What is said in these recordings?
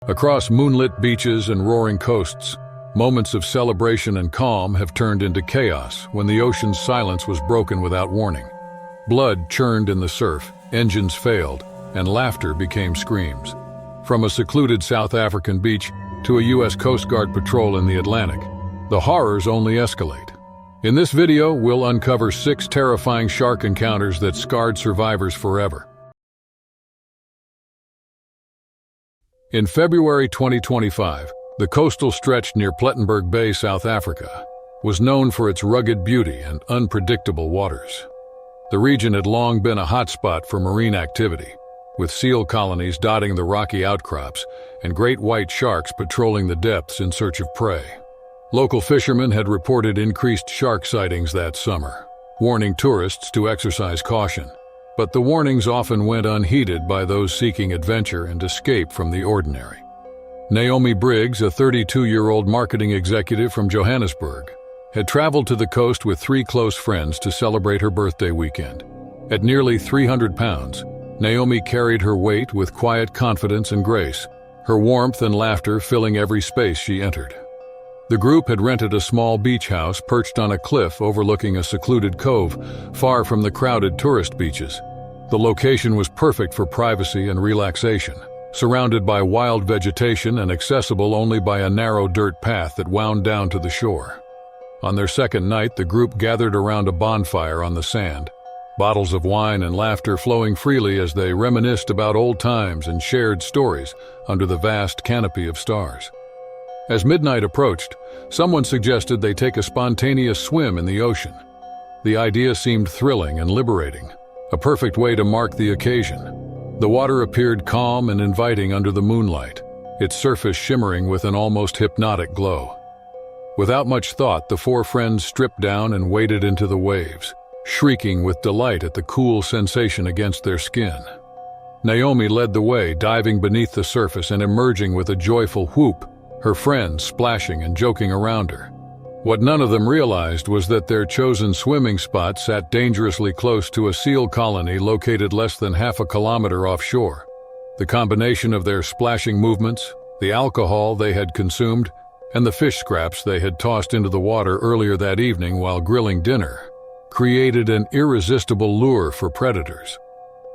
Across moonlit beaches and roaring coasts, moments of celebration and calm have turned into chaos when the ocean's silence was broken without warning. Blood churned in the surf, engines failed, and laughter became screams. From a secluded South African beach to a U.S. Coast Guard patrol in the Atlantic, the horrors only escalate. In this video, we'll uncover 6 terrifying shark encounters that scarred survivors forever. In February 2025, the coastal stretch near Plettenberg Bay, South Africa, was known for its rugged beauty and unpredictable waters. The region had long been a hotspot for marine activity, with seal colonies dotting the rocky outcrops and great white sharks patrolling the depths in search of prey. Local fishermen had reported increased shark sightings that summer, warning tourists to exercise caution. But the warnings often went unheeded by those seeking adventure and escape from the ordinary. Naomi Briggs, a 32-year-old marketing executive from Johannesburg, had traveled to the coast with 3 close friends to celebrate her birthday weekend. At nearly 300 pounds, Naomi carried her weight with quiet confidence and grace, her warmth and laughter filling every space she entered. The group had rented a small beach house perched on a cliff overlooking a secluded cove far from the crowded tourist beaches. The location was perfect for privacy and relaxation, surrounded by wild vegetation and accessible only by a narrow dirt path that wound down to the shore. On their second night, the group gathered around a bonfire on the sand, bottles of wine and laughter flowing freely as they reminisced about old times and shared stories under the vast canopy of stars. As midnight approached, someone suggested they take a spontaneous swim in the ocean. The idea seemed thrilling and liberating, a perfect way to mark the occasion. The water appeared calm and inviting under the moonlight, its surface shimmering with an almost hypnotic glow. Without much thought, the 4 friends stripped down and waded into the waves, shrieking with delight at the cool sensation against their skin. Naomi led the way, diving beneath the surface and emerging with a joyful whoop, her friends splashing and joking around her. What none of them realized was that their chosen swimming spot sat dangerously close to a seal colony located less than half a kilometer offshore. The combination of their splashing movements, the alcohol they had consumed, and the fish scraps they had tossed into the water earlier that evening while grilling dinner created an irresistible lure for predators.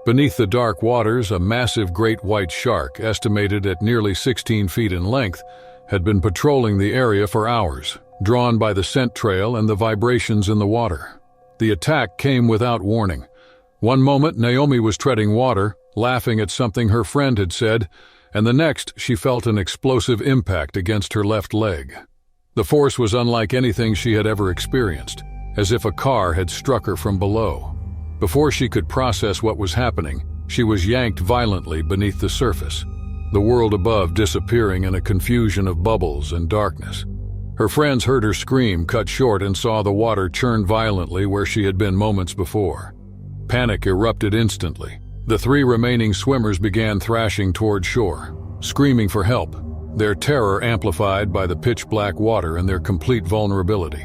Beneath the dark waters, a massive great white shark, estimated at nearly 16 feet in length, had been patrolling the area for hours, drawn by the scent trail and the vibrations in the water. The attack came without warning. One moment, Naomi was treading water, laughing at something her friend had said, and the next, she felt an explosive impact against her left leg. The force was unlike anything she had ever experienced, as if a car had struck her from below. Before she could process what was happening, she was yanked violently beneath the surface, the world above disappearing in a confusion of bubbles and darkness. Her friends heard her scream cut short and saw the water churn violently where she had been moments before. Panic erupted instantly. The 3 remaining swimmers began thrashing toward shore, screaming for help, their terror amplified by the pitch-black water and their complete vulnerability.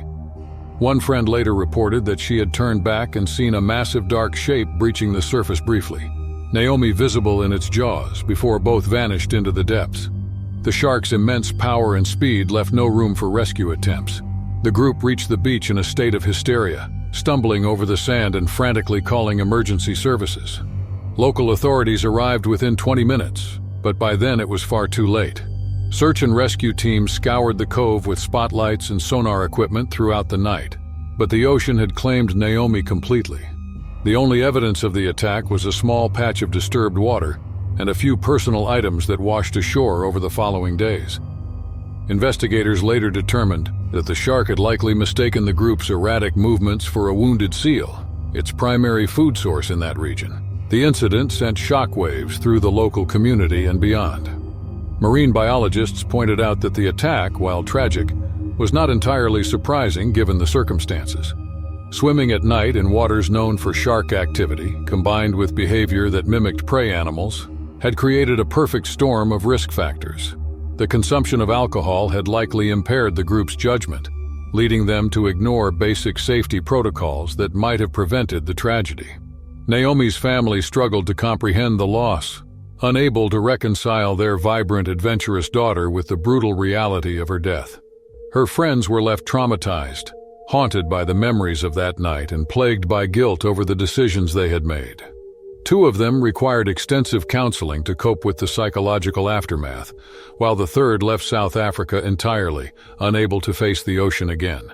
One friend later reported that she had turned back and seen a massive dark shape breaching the surface briefly, Naomi visible in its jaws before both vanished into the depths. The shark's immense power and speed left no room for rescue attempts. The group reached the beach in a state of hysteria, stumbling over the sand and frantically calling emergency services. Local authorities arrived within 20 minutes, but by then it was far too late. Search and rescue teams scoured the cove with spotlights and sonar equipment throughout the night, but the ocean had claimed Naomi completely. The only evidence of the attack was a small patch of disturbed water and a few personal items that washed ashore over the following days. Investigators later determined that the shark had likely mistaken the group's erratic movements for a wounded seal, its primary food source in that region. The incident sent shockwaves through the local community and beyond. Marine biologists pointed out that the attack, while tragic, was not entirely surprising given the circumstances. Swimming at night in waters known for shark activity, combined with behavior that mimicked prey animals, had created a perfect storm of risk factors. The consumption of alcohol had likely impaired the group's judgment, leading them to ignore basic safety protocols that might have prevented the tragedy. Naomi's family struggled to comprehend the loss, unable to reconcile their vibrant, adventurous daughter with the brutal reality of her death. Her friends were left traumatized, haunted by the memories of that night and plagued by guilt over the decisions they had made. Two of them required extensive counseling to cope with the psychological aftermath, while the third left South Africa entirely, unable to face the ocean again.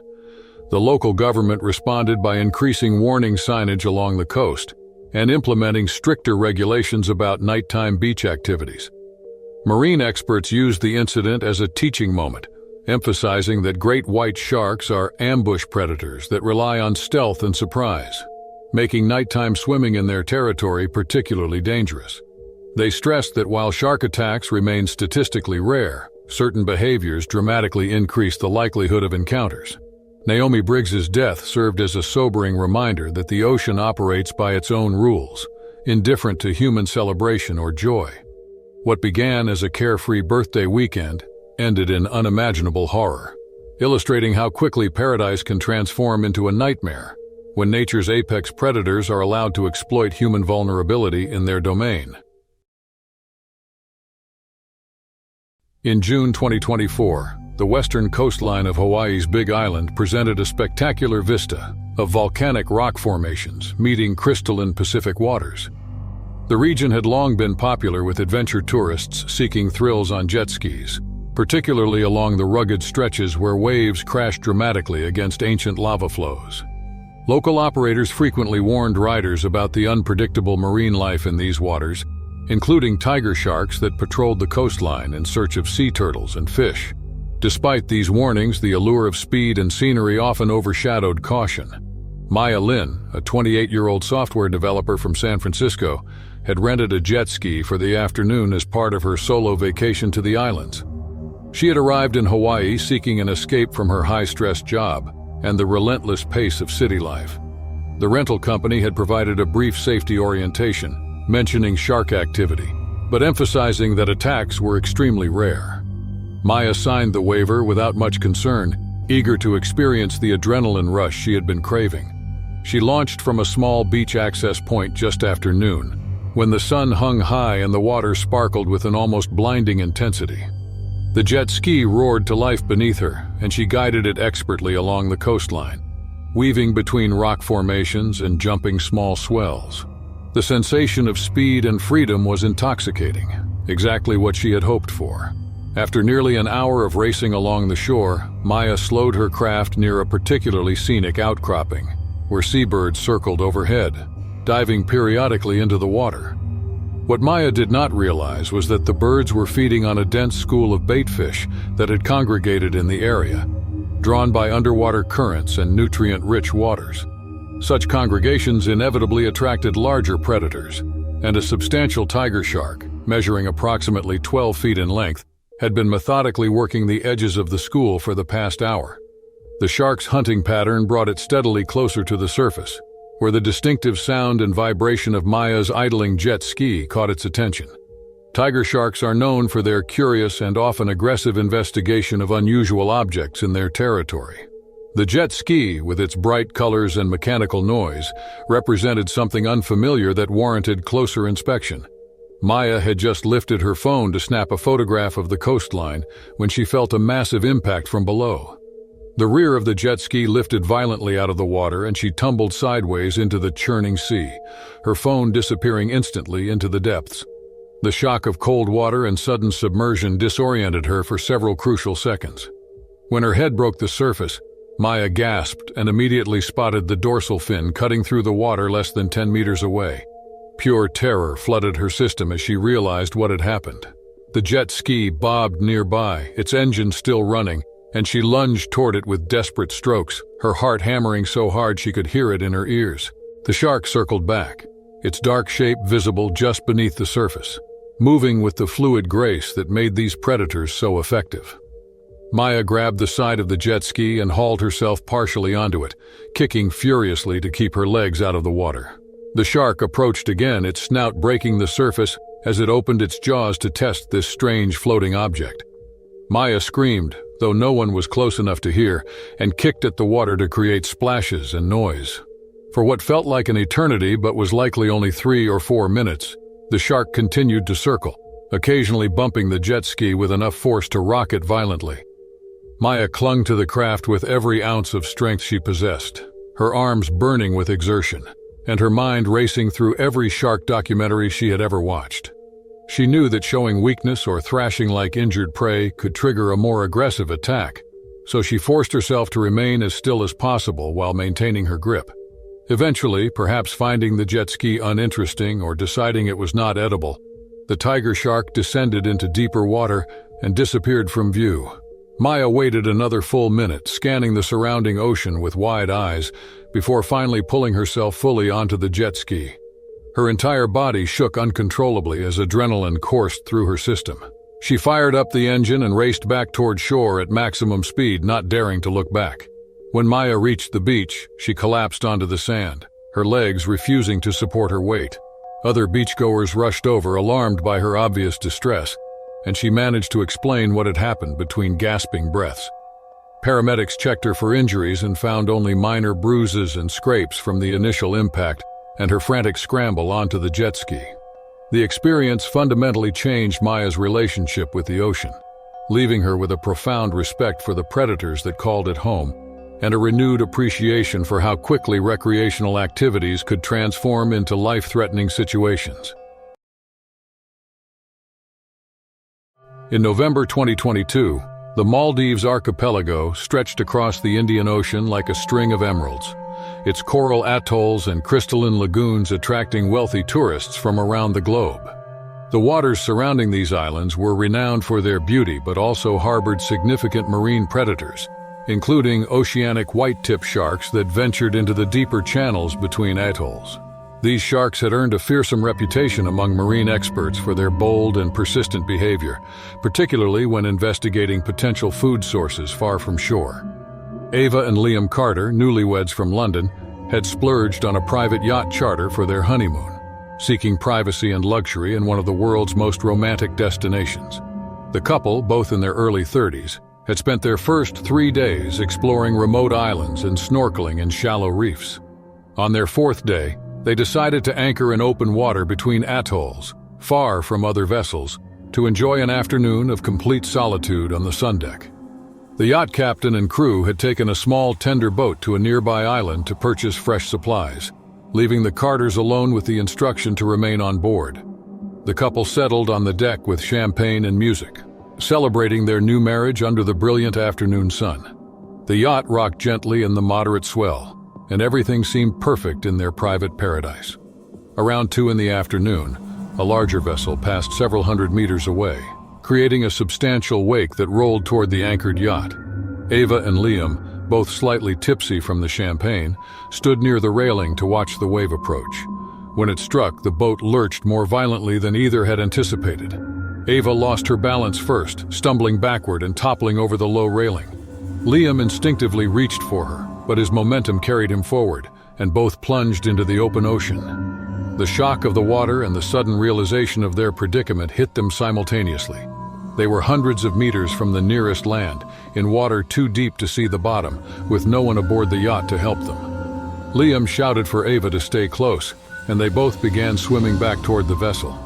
The local government responded by increasing warning signage along the coast and implementing stricter regulations about nighttime beach activities. Marine experts used the incident as a teaching moment, emphasizing that great white sharks are ambush predators that rely on stealth and surprise, making nighttime swimming in their territory particularly dangerous. They stressed that while shark attacks remain statistically rare, certain behaviors dramatically increase the likelihood of encounters. Naomi Briggs's death served as a sobering reminder that the ocean operates by its own rules, indifferent to human celebration or joy. What began as a carefree birthday weekend ended in unimaginable horror, illustrating how quickly paradise can transform into a nightmare when nature's apex predators are allowed to exploit human vulnerability in their domain. In June 2024, the western coastline of Hawaii's Big Island presented a spectacular vista of volcanic rock formations meeting crystalline Pacific waters. The region had long been popular with adventure tourists seeking thrills on jet skis, particularly along the rugged stretches where waves crashed dramatically against ancient lava flows. Local operators frequently warned riders about the unpredictable marine life in these waters, including tiger sharks that patrolled the coastline in search of sea turtles and fish. Despite these warnings, the allure of speed and scenery often overshadowed caution. Maya Lin, a 28-year-old software developer from San Francisco, had rented a jet ski for the afternoon as part of her solo vacation to the islands. She had arrived in Hawaii seeking an escape from her high-stress job and the relentless pace of city life. The rental company had provided a brief safety orientation, mentioning shark activity, but emphasizing that attacks were extremely rare. Maya signed the waiver without much concern, eager to experience the adrenaline rush she had been craving. She launched from a small beach access point just after noon, when the sun hung high and the water sparkled with an almost blinding intensity. The jet ski roared to life beneath her, and she guided it expertly along the coastline, weaving between rock formations and jumping small swells. The sensation of speed and freedom was intoxicating, exactly what she had hoped for. After nearly an hour of racing along the shore, Maya slowed her craft near a particularly scenic outcropping, where seabirds circled overhead, diving periodically into the water. What Maya did not realize was that the birds were feeding on a dense school of baitfish that had congregated in the area, drawn by underwater currents and nutrient-rich waters. Such congregations inevitably attracted larger predators, and a substantial tiger shark, measuring approximately 12 feet in length, had been methodically working the edges of the school for the past hour. The shark's hunting pattern brought it steadily closer to the surface, where the distinctive sound and vibration of Maya's idling jet ski caught its attention. Tiger sharks are known for their curious and often aggressive investigation of unusual objects in their territory. The jet ski, with its bright colors and mechanical noise, represented something unfamiliar that warranted closer inspection. Maya had just lifted her phone to snap a photograph of the coastline when she felt a massive impact from below. The rear of the jet ski lifted violently out of the water and she tumbled sideways into the churning sea, her phone disappearing instantly into the depths. The shock of cold water and sudden submersion disoriented her for several crucial seconds. When her head broke the surface, Maya gasped and immediately spotted the dorsal fin cutting through the water less than 10 meters away. Pure terror flooded her system as she realized what had happened. The jet ski bobbed nearby, its engine still running, and she lunged toward it with desperate strokes, her heart hammering so hard she could hear it in her ears. The shark circled back, its dark shape visible just beneath the surface, moving with the fluid grace that made these predators so effective. Maya grabbed the side of the jet ski and hauled herself partially onto it, kicking furiously to keep her legs out of the water. The shark approached again, its snout breaking the surface as it opened its jaws to test this strange floating object. Maya screamed, though no one was close enough to hear, and kicked at the water to create splashes and noise. For what felt like an eternity but was likely only 3 or 4 minutes, The shark continued to circle, occasionally bumping the jet ski with enough force to rock it violently. Maya clung to the craft with every ounce of strength she possessed, her arms burning with exertion, and her mind racing through every shark documentary she had ever watched. She knew that showing weakness or thrashing like injured prey could trigger a more aggressive attack, so she forced herself to remain as still as possible while maintaining her grip. Eventually, perhaps finding the jet ski uninteresting or deciding it was not edible, the tiger shark descended into deeper water and disappeared from view. Maya waited another full minute, scanning the surrounding ocean with wide eyes, before finally pulling herself fully onto the jet ski. Her entire body shook uncontrollably as adrenaline coursed through her system. She fired up the engine and raced back toward shore at maximum speed, not daring to look back. When Maya reached the beach, she collapsed onto the sand, her legs refusing to support her weight. Other beachgoers rushed over, alarmed by her obvious distress, and she managed to explain what had happened between gasping breaths. Paramedics checked her for injuries and found only minor bruises and scrapes from the initial impact and her frantic scramble onto the jet ski. The experience fundamentally changed Maya's relationship with the ocean, leaving her with a profound respect for the predators that called it home, and a renewed appreciation for how quickly recreational activities could transform into life-threatening situations. In November 2022, the Maldives archipelago stretched across the Indian Ocean like a string of emeralds, its coral atolls and crystalline lagoons attracting wealthy tourists from around the globe. The waters surrounding these islands were renowned for their beauty but also harbored significant marine predators, including oceanic white-tip sharks that ventured into the deeper channels between atolls. These sharks had earned a fearsome reputation among marine experts for their bold and persistent behavior, particularly when investigating potential food sources far from shore. Ava and Liam Carter, newlyweds from London, had splurged on a private yacht charter for their honeymoon, seeking privacy and luxury in one of the world's most romantic destinations. The couple, both in their early 30s, had spent their first 3 days exploring remote islands and snorkeling in shallow reefs. On their 4th day, they decided to anchor in open water between atolls, far from other vessels, to enjoy an afternoon of complete solitude on the sundeck. The yacht captain and crew had taken a small tender boat to a nearby island to purchase fresh supplies, leaving the Carters alone with the instruction to remain on board. The couple settled on the deck with champagne and music, celebrating their new marriage under the brilliant afternoon sun. The yacht rocked gently in the moderate swell, and everything seemed perfect in their private paradise. Around 2 in the afternoon, a larger vessel passed several hundred meters away, creating a substantial wake that rolled toward the anchored yacht. Ava and Liam, both slightly tipsy from the champagne, stood near the railing to watch the wave approach. When it struck, the boat lurched more violently than either had anticipated. Ava lost her balance first, stumbling backward and toppling over the low railing. Liam instinctively reached for her, but his momentum carried him forward, and both plunged into the open ocean. The shock of the water and the sudden realization of their predicament hit them simultaneously. They were hundreds of meters from the nearest land, in water too deep to see the bottom, with no one aboard the yacht to help them. Liam shouted for Ava to stay close, and they both began swimming back toward the vessel.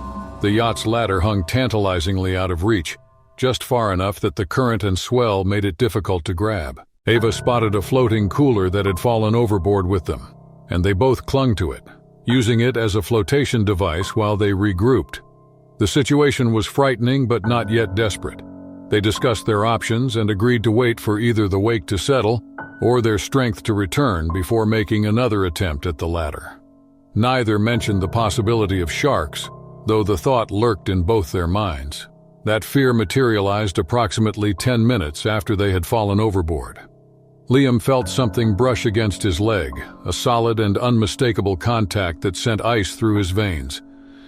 The yacht's ladder hung tantalizingly out of reach, just far enough that the current and swell made it difficult to grab. Ava spotted a floating cooler that had fallen overboard with them, and they both clung to it, using it as a flotation device while they regrouped. The situation was frightening but not yet desperate. They discussed their options and agreed to wait for either the wake to settle or their strength to return before making another attempt at the latter. Neither mentioned the possibility of sharks, though the thought lurked in both their minds. That fear materialized approximately 10 minutes after they had fallen overboard. Liam felt something brush against his leg, a solid and unmistakable contact that sent ice through his veins.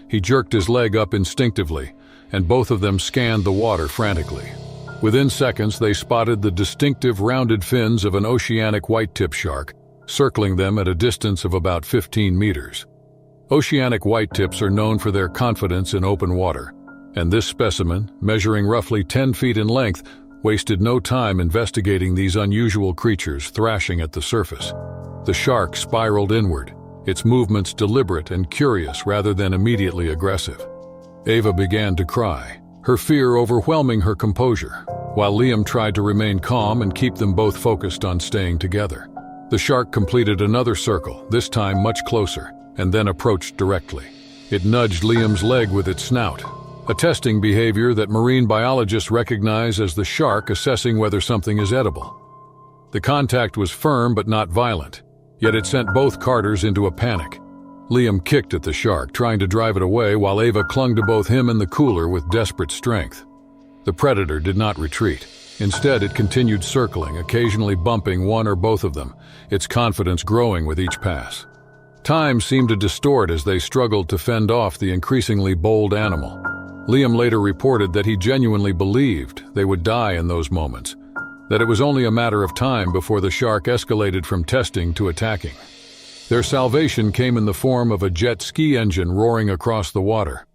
He jerked his leg up instinctively, and both of them scanned the water frantically. Within seconds, they spotted the distinctive rounded fins of an oceanic white-tip shark, circling them at a distance of about 15 meters. Oceanic white-tips are known for their confidence in open water, and this specimen, measuring roughly 10 feet in length, wasted no time investigating these unusual creatures thrashing at the surface. The shark spiraled inward, its movements deliberate and curious rather than immediately aggressive. Ava began to cry, her fear overwhelming her composure, while Liam tried to remain calm and keep them both focused on staying together. The shark completed another circle, this time much closer, and then approached directly. It nudged Liam's leg with its snout, a testing behavior that marine biologists recognize as the shark assessing whether something is edible. The contact was firm but not violent, yet it sent both Carters into a panic. Liam kicked at the shark, trying to drive it away, while Ava clung to both him and the cooler with desperate strength. The predator did not retreat. Instead, it continued circling, occasionally bumping one or both of them, its confidence growing with each pass. Time seemed to distort as they struggled to fend off the increasingly bold animal. Liam later reported that he genuinely believed they would die in those moments, that it was only a matter of time before the shark escalated from testing to attacking. Their salvation came in the form of a jet ski engine roaring across the water.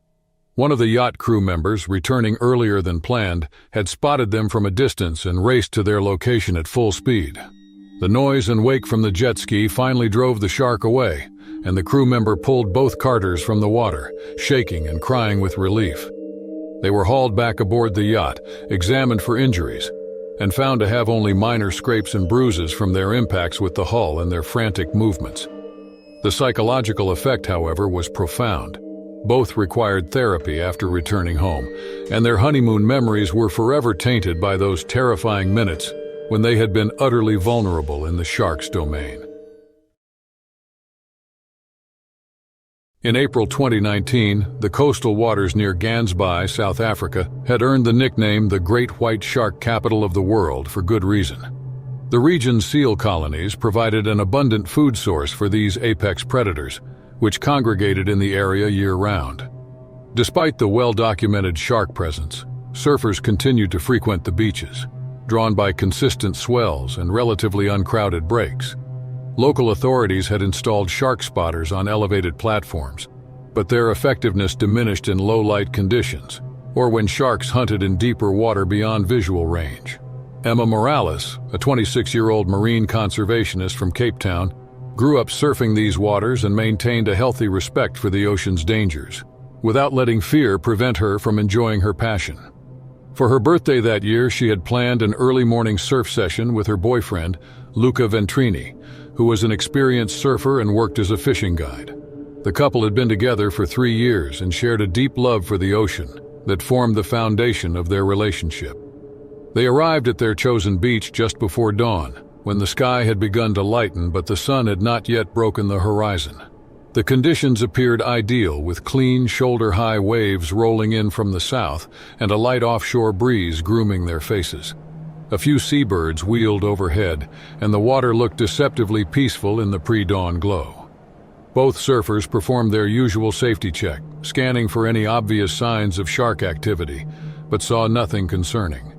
One of the yacht crew members, returning earlier than planned, had spotted them from a distance and raced to their location at full speed. The noise and wake from the jet ski finally drove the shark away, and the crew member pulled both Carters from the water, shaking and crying with relief. They were hauled back aboard the yacht, examined for injuries, and found to have only minor scrapes and bruises from their impacts with the hull and their frantic movements. The psychological effect, however, was profound. Both required therapy after returning home, and their honeymoon memories were forever tainted by those terrifying minutes when they had been utterly vulnerable in the shark's domain. In April 2019, the coastal waters near Gansby, South Africa, had earned the nickname the Great White Shark Capital of the World for good reason. The region's seal colonies provided an abundant food source for these apex predators, which congregated in the area year-round. Despite the well-documented shark presence, surfers continued to frequent the beaches, drawn by consistent swells and relatively uncrowded breaks. Local authorities had installed shark spotters on elevated platforms, but their effectiveness diminished in low-light conditions, or when sharks hunted in deeper water beyond visual range. Emma Morales, a 26-year-old marine conservationist from Cape Town, grew up surfing these waters and maintained a healthy respect for the ocean's dangers, without letting fear prevent her from enjoying her passion. For her birthday that year, she had planned an early morning surf session with her boyfriend, Luca Ventrini, who was an experienced surfer and worked as a fishing guide. The couple had been together for 3 years and shared a deep love for the ocean that formed the foundation of their relationship. They arrived at their chosen beach just before dawn, when the sky had begun to lighten but the sun had not yet broken the horizon. The conditions appeared ideal, with clean, shoulder-high waves rolling in from the south and a light offshore breeze grooming their faces. A few seabirds wheeled overhead, and the water looked deceptively peaceful in the pre-dawn glow. Both surfers performed their usual safety check, scanning for any obvious signs of shark activity, but saw nothing concerning.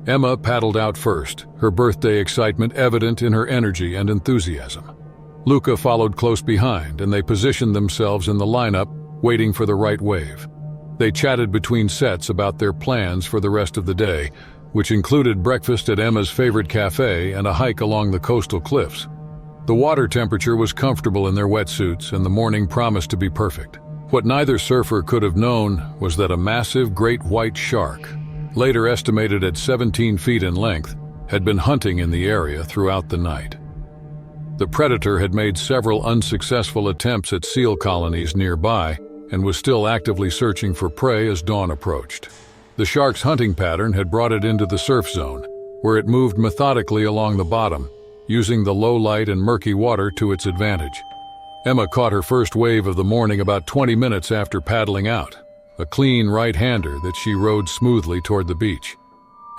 Emma paddled out first, her birthday excitement evident in her energy and enthusiasm. Luca followed close behind, and they positioned themselves in the lineup, waiting for the right wave. They chatted between sets about their plans for the rest of the day, which included breakfast at Emma's favorite cafe and a hike along the coastal cliffs. The water temperature was comfortable in their wetsuits, and the morning promised to be perfect. What neither surfer could have known was that a massive great white shark, later estimated at 17 feet in length, had been hunting in the area throughout the night. The predator had made several unsuccessful attempts at seal colonies nearby and was still actively searching for prey as dawn approached. The shark's hunting pattern had brought it into the surf zone, where it moved methodically along the bottom, using the low light and murky water to its advantage. Emma caught her first wave of the morning about 20 minutes after paddling out, a clean right-hander that she rode smoothly toward the beach.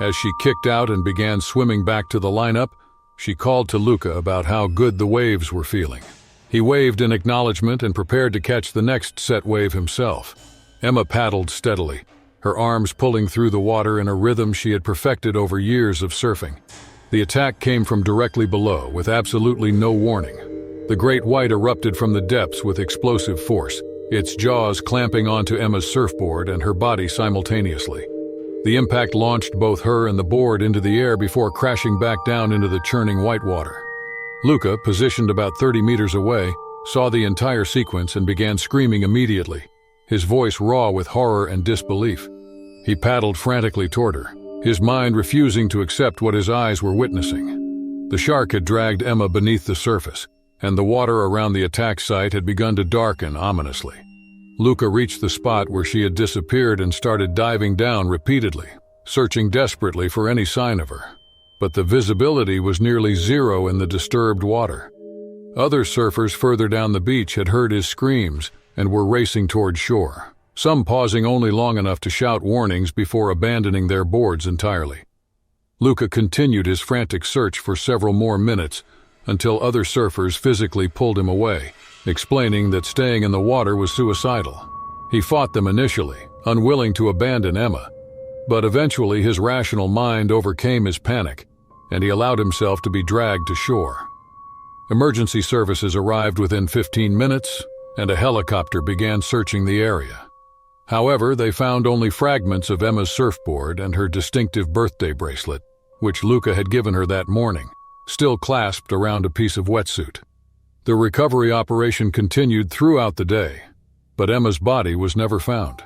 As she kicked out and began swimming back to the lineup, she called to Luca about how good the waves were feeling. He waved in acknowledgement and prepared to catch the next set wave himself. Emma paddled steadily, her arms pulling through the water in a rhythm she had perfected over years of surfing. The attack came from directly below, with absolutely no warning. The great white erupted from the depths with explosive force, its jaws clamping onto Emma's surfboard and her body simultaneously. The impact launched both her and the board into the air before crashing back down into the churning white water. Luca, positioned about 30 meters away, saw the entire sequence and began screaming immediately, his voice raw with horror and disbelief. He paddled frantically toward her, his mind refusing to accept what his eyes were witnessing. The shark had dragged Emma beneath the surface, and the water around the attack site had begun to darken ominously. Luca reached the spot where she had disappeared and started diving down repeatedly, searching desperately for any sign of her. But the visibility was nearly zero in the disturbed water. Other surfers further down the beach had heard his screams and were racing toward shore, some pausing only long enough to shout warnings before abandoning their boards entirely. Luca continued his frantic search for several more minutes until other surfers physically pulled him away, explaining that staying in the water was suicidal. He fought them initially, unwilling to abandon Emma, but eventually his rational mind overcame his panic, and he allowed himself to be dragged to shore. Emergency services arrived within 15 minutes, and a helicopter began searching the area. However, they found only fragments of Emma's surfboard and her distinctive birthday bracelet, which Luca had given her that morning, still clasped around a piece of wetsuit. The recovery operation continued throughout the day, but Emma's body was never found.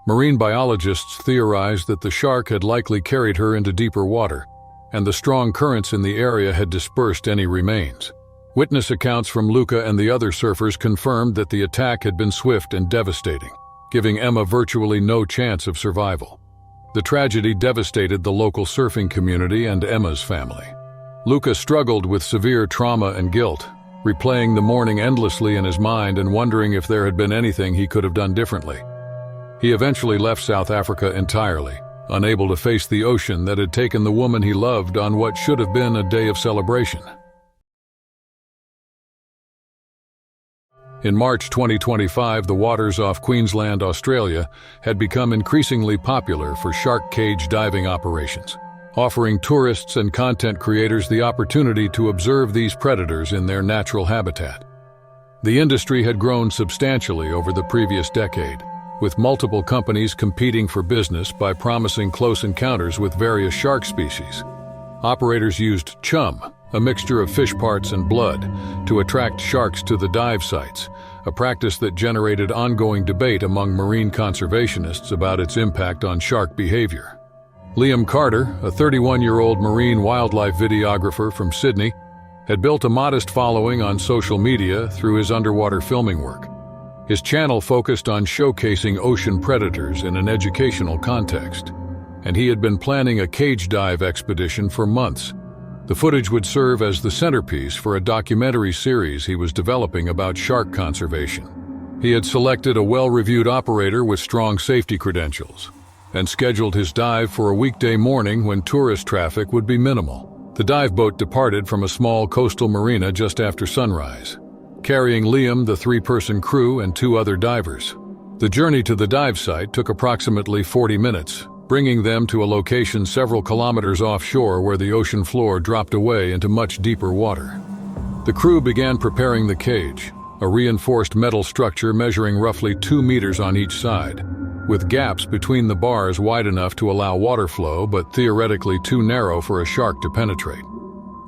Marine biologists theorized that the shark had likely carried her into deeper water, and the strong currents in the area had dispersed any remains. Witness accounts from Luca and the other surfers confirmed that the attack had been swift and devastating, giving Emma virtually no chance of survival. The tragedy devastated the local surfing community and Emma's family. Luca struggled with severe trauma and guilt, replaying the morning endlessly in his mind and wondering if there had been anything he could have done differently. He eventually left South Africa entirely, unable to face the ocean that had taken the woman he loved on what should have been a day of celebration. In March 2025, the waters off Queensland, Australia, had become increasingly popular for shark cage diving operations, offering tourists and content creators the opportunity to observe these predators in their natural habitat. The industry had grown substantially over the previous decade, with multiple companies competing for business by promising close encounters with various shark species. Operators used chum, a mixture of fish parts and blood, to attract sharks to the dive sites, a practice that generated ongoing debate among marine conservationists about its impact on shark behavior. Liam Carter, a 31-year-old marine wildlife videographer from Sydney, had built a modest following on social media through his underwater filming work. His channel focused on showcasing ocean predators in an educational context, and he had been planning a cage dive expedition for months. The footage would serve as the centerpiece for a documentary series he was developing about shark conservation. He had selected a well-reviewed operator with strong safety credentials and scheduled his dive for a weekday morning when tourist traffic would be minimal. The dive boat departed from a small coastal marina just after sunrise, carrying Liam, the 3-person crew, and 2 other divers. The journey to the dive site took approximately 40 minutes, bringing them to a location several kilometers offshore where the ocean floor dropped away into much deeper water. The crew began preparing the cage, a reinforced metal structure measuring roughly 2 meters on each side, with gaps between the bars wide enough to allow water flow but theoretically too narrow for a shark to penetrate.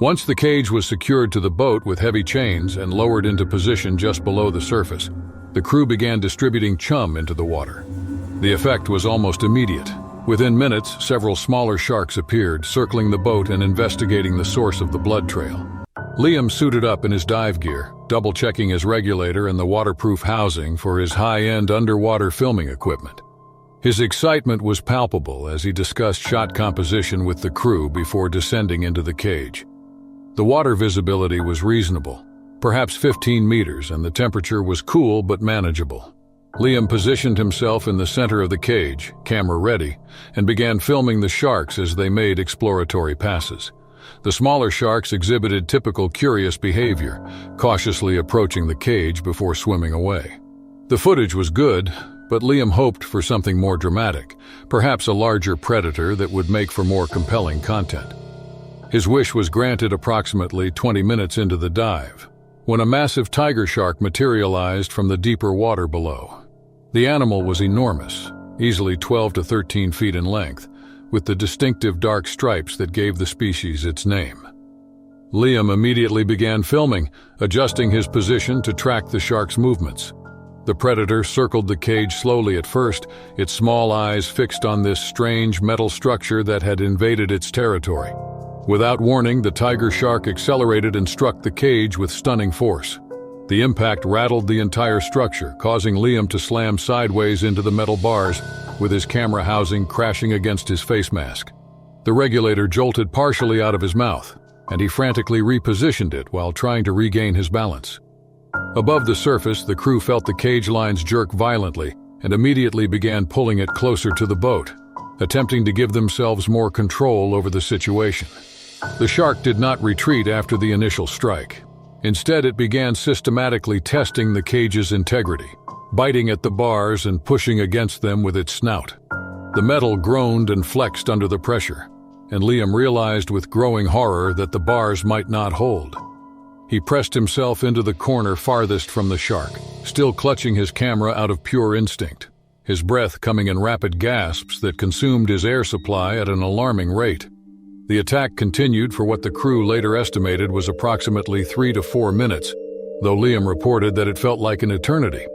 Once the cage was secured to the boat with heavy chains and lowered into position just below the surface, the crew began distributing chum into the water. The effect was almost immediate. Within minutes, several smaller sharks appeared, circling the boat and investigating the source of the blood trail. Liam suited up in his dive gear, double-checking his regulator and the waterproof housing for his high-end underwater filming equipment. His excitement was palpable as he discussed shot composition with the crew before descending into the cage. The water visibility was reasonable, perhaps 15 meters, and the temperature was cool but manageable. Liam positioned himself in the center of the cage, camera ready, and began filming the sharks as they made exploratory passes. The smaller sharks exhibited typical curious behavior, cautiously approaching the cage before swimming away. The footage was good, but Liam hoped for something more dramatic, perhaps a larger predator that would make for more compelling content. His wish was granted approximately 20 minutes into the dive, when a massive tiger shark materialized from the deeper water below. The animal was enormous, easily 12 to 13 feet in length, with the distinctive dark stripes that gave the species its name. Liam immediately began filming, adjusting his position to track the shark's movements. The predator circled the cage slowly at first, its small eyes fixed on this strange metal structure that had invaded its territory. Without warning, the tiger shark accelerated and struck the cage with stunning force. The impact rattled the entire structure, causing Liam to slam sideways into the metal bars, with his camera housing crashing against his face mask. The regulator jolted partially out of his mouth, and he frantically repositioned it while trying to regain his balance. Above the surface, the crew felt the cage lines jerk violently and immediately began pulling it closer to the boat, attempting to give themselves more control over the situation. The shark did not retreat after the initial strike. Instead, it began systematically testing the cage's integrity, biting at the bars and pushing against them with its snout. The metal groaned and flexed under the pressure, and Liam realized with growing horror that the bars might not hold. He pressed himself into the corner farthest from the shark, still clutching his camera out of pure instinct, his breath coming in rapid gasps that consumed his air supply at an alarming rate. The attack continued for what the crew later estimated was approximately 3 to 4 minutes, though Liam reported that it felt like an eternity.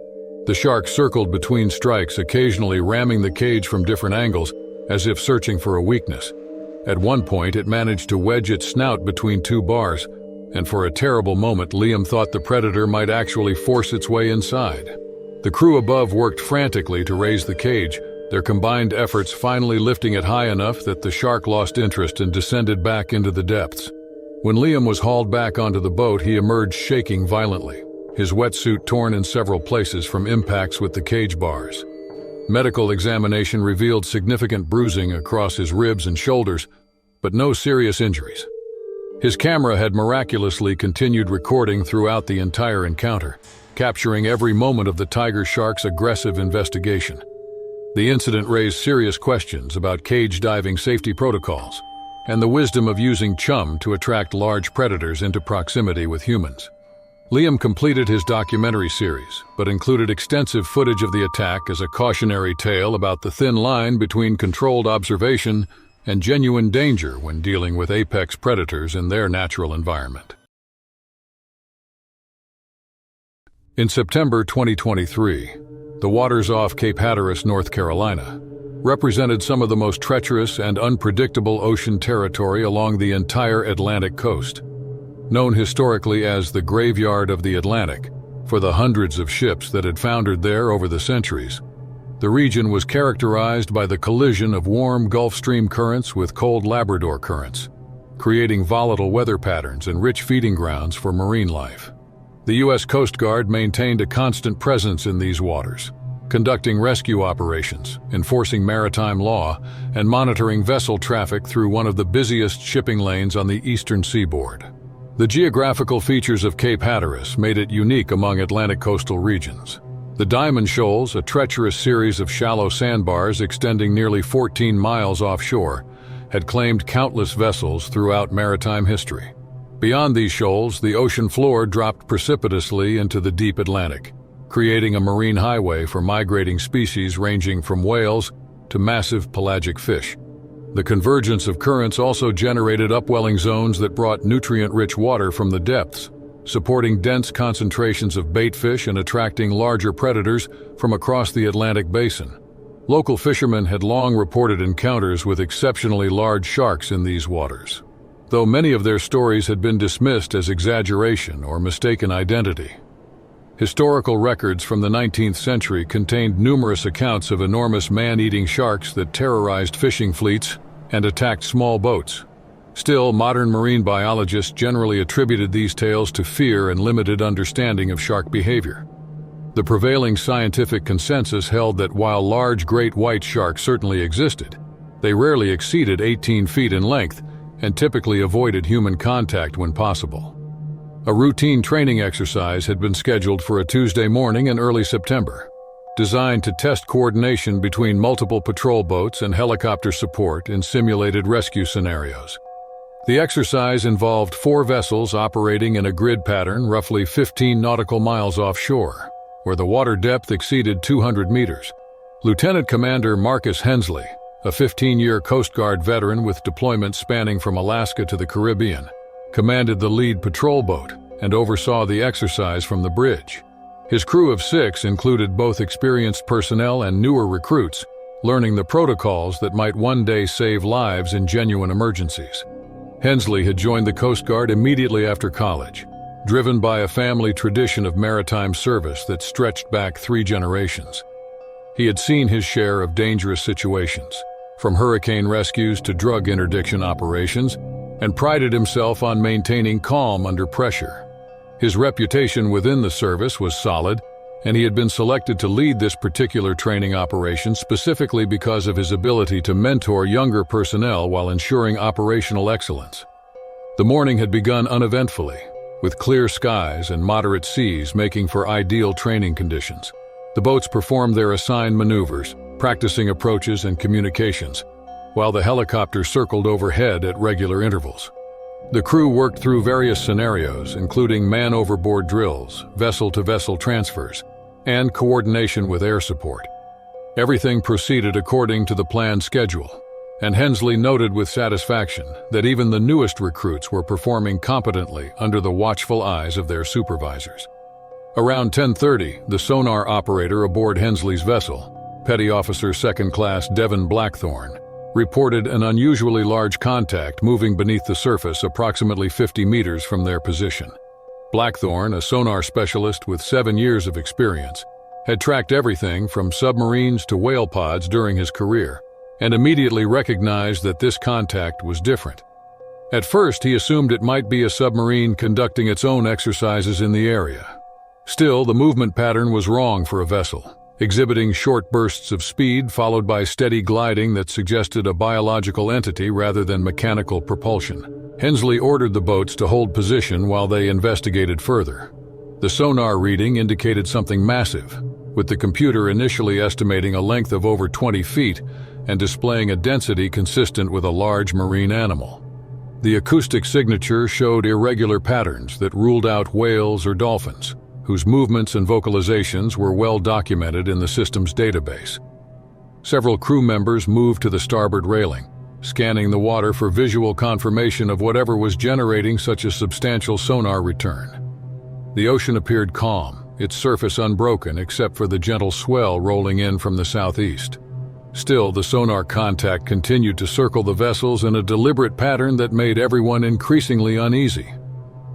The shark circled between strikes, occasionally ramming the cage from different angles, as if searching for a weakness. At one point, it managed to wedge its snout between two bars, and for a terrible moment, Liam thought the predator might actually force its way inside. The crew above worked frantically to raise the cage, their combined efforts finally lifting it high enough that the shark lost interest and descended back into the depths. When Liam was hauled back onto the boat, he emerged shaking violently, his wetsuit torn in several places from impacts with the cage bars. Medical examination revealed significant bruising across his ribs and shoulders, but no serious injuries. His camera had miraculously continued recording throughout the entire encounter, capturing every moment of the tiger shark's aggressive investigation. The incident raised serious questions about cage diving safety protocols and the wisdom of using chum to attract large predators into proximity with humans. Liam completed his documentary series, but included extensive footage of the attack as a cautionary tale about the thin line between controlled observation and genuine danger when dealing with apex predators in their natural environment. In September 2023, the waters off Cape Hatteras, North Carolina, represented some of the most treacherous and unpredictable ocean territory along the entire Atlantic coast. Known historically as the Graveyard of the Atlantic, for the hundreds of ships that had foundered there over the centuries, the region was characterized by the collision of warm Gulf Stream currents with cold Labrador currents, creating volatile weather patterns and rich feeding grounds for marine life. The U.S. Coast Guard maintained a constant presence in these waters, conducting rescue operations, enforcing maritime law, and monitoring vessel traffic through one of the busiest shipping lanes on the eastern seaboard. The geographical features of Cape Hatteras made it unique among Atlantic coastal regions. The Diamond Shoals, a treacherous series of shallow sandbars extending nearly 14 miles offshore, had claimed countless vessels throughout maritime history. Beyond these shoals, the ocean floor dropped precipitously into the deep Atlantic, creating a marine highway for migrating species ranging from whales to massive pelagic fish. The convergence of currents also generated upwelling zones that brought nutrient-rich water from the depths, supporting dense concentrations of bait fish and attracting larger predators from across the Atlantic basin. Local fishermen had long reported encounters with exceptionally large sharks in these waters, though many of their stories had been dismissed as exaggeration or mistaken identity. Historical records from the 19th century contained numerous accounts of enormous man-eating sharks that terrorized fishing fleets and attacked small boats. Still, modern marine biologists generally attributed these tales to fear and limited understanding of shark behavior. The prevailing scientific consensus held that while large great white sharks certainly existed, they rarely exceeded 18 feet in length and typically avoided human contact when possible. A routine training exercise had been scheduled for a Tuesday morning in early September, designed to test coordination between multiple patrol boats and helicopter support in simulated rescue scenarios. The exercise involved 4 vessels operating in a grid pattern roughly 15 nautical miles offshore, where the water depth exceeded 200 meters. Lieutenant Commander Marcus Hensley, a 15-year Coast Guard veteran with deployments spanning from Alaska to the Caribbean, commanded the lead patrol boat and oversaw the exercise from the bridge. His crew of 6 included both experienced personnel and newer recruits, learning the protocols that might one day save lives in genuine emergencies. Hensley had joined the Coast Guard immediately after college, driven by a family tradition of maritime service that stretched back 3 generations. He had seen his share of dangerous situations, from hurricane rescues to drug interdiction operations, and prided himself on maintaining calm under pressure. His reputation within the service was solid, and he had been selected to lead this particular training operation specifically because of his ability to mentor younger personnel while ensuring operational excellence. The morning had begun uneventfully, with clear skies and moderate seas making for ideal training conditions. The boats performed their assigned maneuvers, practicing approaches and communications, while the helicopter circled overhead at regular intervals. The crew worked through various scenarios, including man-overboard drills, vessel-to-vessel transfers, and coordination with air support. Everything proceeded according to the planned schedule, and Hensley noted with satisfaction that even the newest recruits were performing competently under the watchful eyes of their supervisors. Around 10:30, the sonar operator aboard Hensley's vessel, Petty Officer 2nd Class Devin Blackthorne, reported an unusually large contact moving beneath the surface approximately 50 meters from their position. Blackthorne, a sonar specialist with 7 years of experience, had tracked everything from submarines to whale pods during his career, and immediately recognized that this contact was different. At first, he assumed it might be a submarine conducting its own exercises in the area. Still, the movement pattern was wrong for a vessel, exhibiting short bursts of speed followed by steady gliding that suggested a biological entity rather than mechanical propulsion. Hensley ordered the boats to hold position while they investigated further. The sonar reading indicated something massive, with the computer initially estimating a length of over 20 feet and displaying a density consistent with a large marine animal. The acoustic signature showed irregular patterns that ruled out whales or dolphins, whose movements and vocalizations were well documented in the system's database. Several crew members moved to the starboard railing, scanning the water for visual confirmation of whatever was generating such a substantial sonar return. The ocean appeared calm, its surface unbroken except for the gentle swell rolling in from the southeast. Still, the sonar contact continued to circle the vessels in a deliberate pattern that made everyone increasingly uneasy.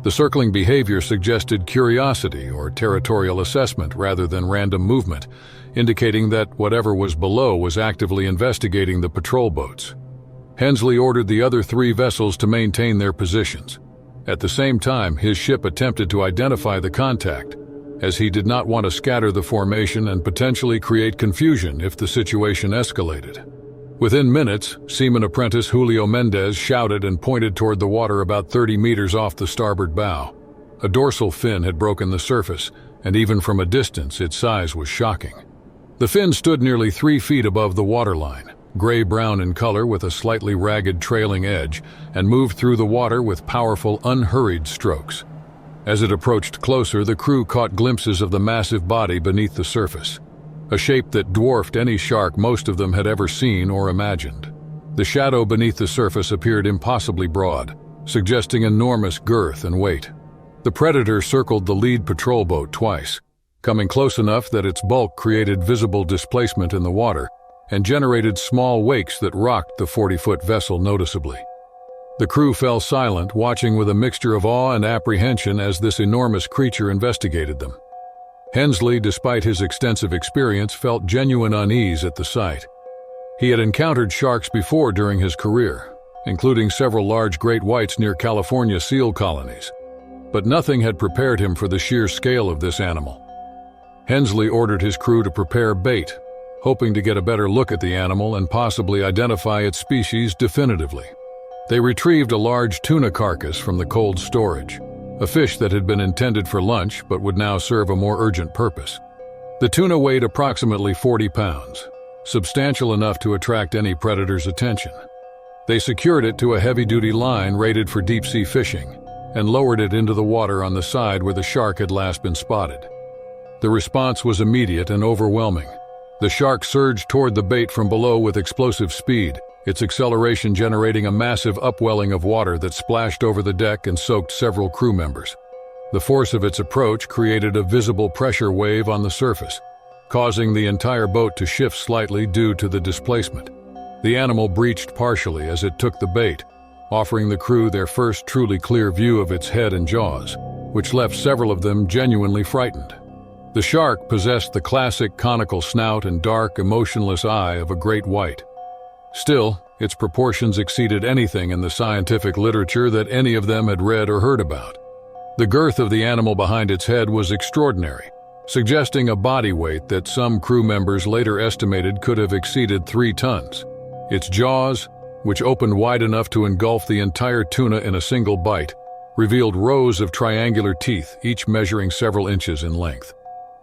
The circling behavior suggested curiosity or territorial assessment rather than random movement, indicating that whatever was below was actively investigating the patrol boats. Hensley ordered the other 3 vessels to maintain their positions. At the same time, his ship attempted to identify the contact, as he did not want to scatter the formation and potentially create confusion if the situation escalated. Within minutes, Seaman Apprentice Julio Mendez shouted and pointed toward the water about 30 meters off the starboard bow. A dorsal fin had broken the surface, and even from a distance, its size was shocking. The fin stood nearly 3 feet above the waterline, gray-brown in color with a slightly ragged trailing edge, and moved through the water with powerful, unhurried strokes. As it approached closer, the crew caught glimpses of the massive body beneath the surface, a shape that dwarfed any shark most of them had ever seen or imagined. The shadow beneath the surface appeared impossibly broad, suggesting enormous girth and weight. The predator circled the lead patrol boat twice, coming close enough that its bulk created visible displacement in the water and generated small wakes that rocked the 40-foot vessel noticeably. The crew fell silent, watching with a mixture of awe and apprehension as this enormous creature investigated them. Hensley, despite his extensive experience, felt genuine unease at the sight. He had encountered sharks before during his career, including several large great whites near California seal colonies, but nothing had prepared him for the sheer scale of this animal. Hensley ordered his crew to prepare bait, hoping to get a better look at the animal and possibly identify its species definitively. They retrieved a large tuna carcass from the cold storage, a fish that had been intended for lunch but would now serve a more urgent purpose. The tuna weighed approximately 40 pounds, substantial enough to attract any predator's attention. They secured it to a heavy-duty line rated for deep-sea fishing and lowered it into the water on the side where the shark had last been spotted. The response was immediate and overwhelming. The shark surged toward the bait from below with explosive speed, its acceleration generating a massive upwelling of water that splashed over the deck and soaked several crew members. The force of its approach created a visible pressure wave on the surface, causing the entire boat to shift slightly due to the displacement. The animal breached partially as it took the bait, offering the crew their first truly clear view of its head and jaws, which left several of them genuinely frightened. The shark possessed the classic conical snout and dark, emotionless eye of a great white. Still, its proportions exceeded anything in the scientific literature that any of them had read or heard about. The girth of the animal behind its head was extraordinary, suggesting a body weight that some crew members later estimated could have exceeded 3 tons. Its jaws, which opened wide enough to engulf the entire tuna in a single bite, revealed rows of triangular teeth, each measuring several inches in length.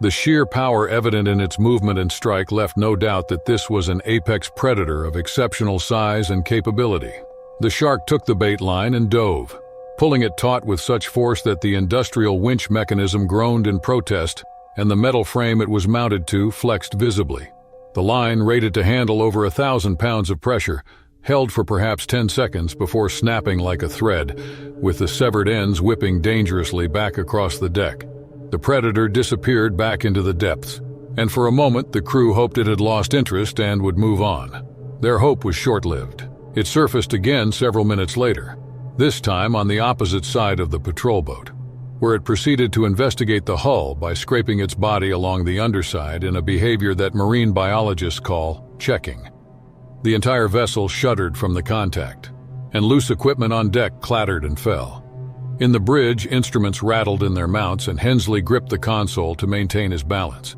The sheer power evident in its movement and strike left no doubt that this was an apex predator of exceptional size and capability. The shark took the bait line and dove, pulling it taut with such force that the industrial winch mechanism groaned in protest, and the metal frame it was mounted to flexed visibly. The line, rated to handle over 1,000 pounds of pressure, held for perhaps 10 seconds before snapping like a thread, with the severed ends whipping dangerously back across the deck. The predator disappeared back into the depths, and for a moment the crew hoped it had lost interest and would move on. Their hope was short-lived. It surfaced again several minutes later, this time on the opposite side of the patrol boat, where it proceeded to investigate the hull by scraping its body along the underside in a behavior that marine biologists call checking. The entire vessel shuddered from the contact, and loose equipment on deck clattered and fell. In the bridge, instruments rattled in their mounts and Hensley gripped the console to maintain his balance.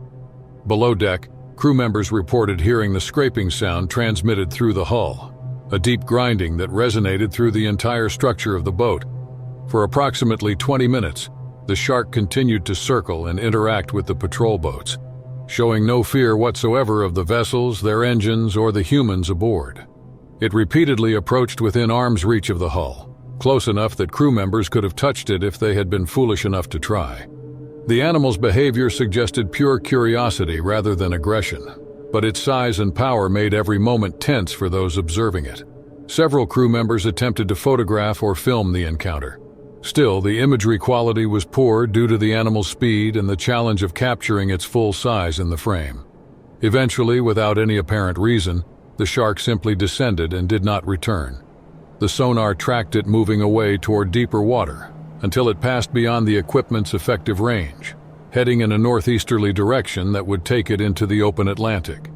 Below deck, crew members reported hearing the scraping sound transmitted through the hull, a deep grinding that resonated through the entire structure of the boat. For approximately 20 minutes, the shark continued to circle and interact with the patrol boats, showing no fear whatsoever of the vessels, their engines, or the humans aboard. It repeatedly approached within arm's reach of the hull, close enough that crew members could have touched it if they had been foolish enough to try. The animal's behavior suggested pure curiosity rather than aggression, but its size and power made every moment tense for those observing it. Several crew members attempted to photograph or film the encounter. Still, the imagery quality was poor due to the animal's speed and the challenge of capturing its full size in the frame. Eventually, without any apparent reason, the shark simply descended and did not return. The sonar tracked it moving away toward deeper water until it passed beyond the equipment's effective range, heading in a northeasterly direction that would take it into the open Atlantic.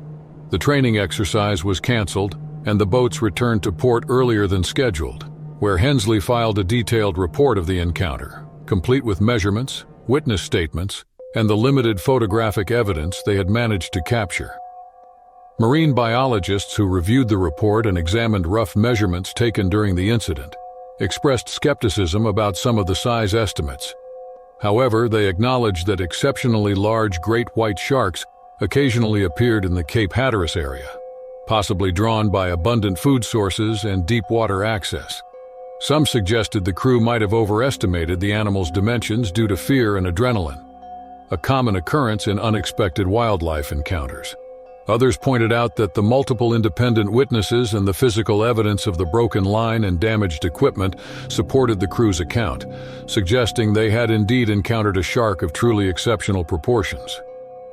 The training exercise was canceled, and the boats returned to port earlier than scheduled, where Hensley filed a detailed report of the encounter, complete with measurements, witness statements, and the limited photographic evidence they had managed to capture. Marine biologists who reviewed the report and examined rough measurements taken during the incident expressed skepticism about some of the size estimates. However, they acknowledged that exceptionally large great white sharks occasionally appeared in the Cape Hatteras area, possibly drawn by abundant food sources and deep water access. Some suggested the crew might have overestimated the animal's dimensions due to fear and adrenaline, a common occurrence in unexpected wildlife encounters. Others pointed out that the multiple independent witnesses and the physical evidence of the broken line and damaged equipment supported the crew's account, suggesting they had indeed encountered a shark of truly exceptional proportions.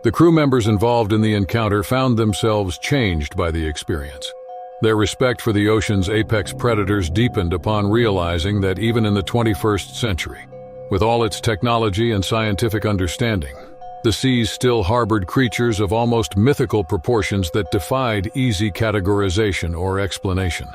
The crew members involved in the encounter found themselves changed by the experience. Their respect for the ocean's apex predators deepened upon realizing that even in the 21st century, with all its technology and scientific understanding, the seas still harbored creatures of almost mythical proportions that defied easy categorization or explanation.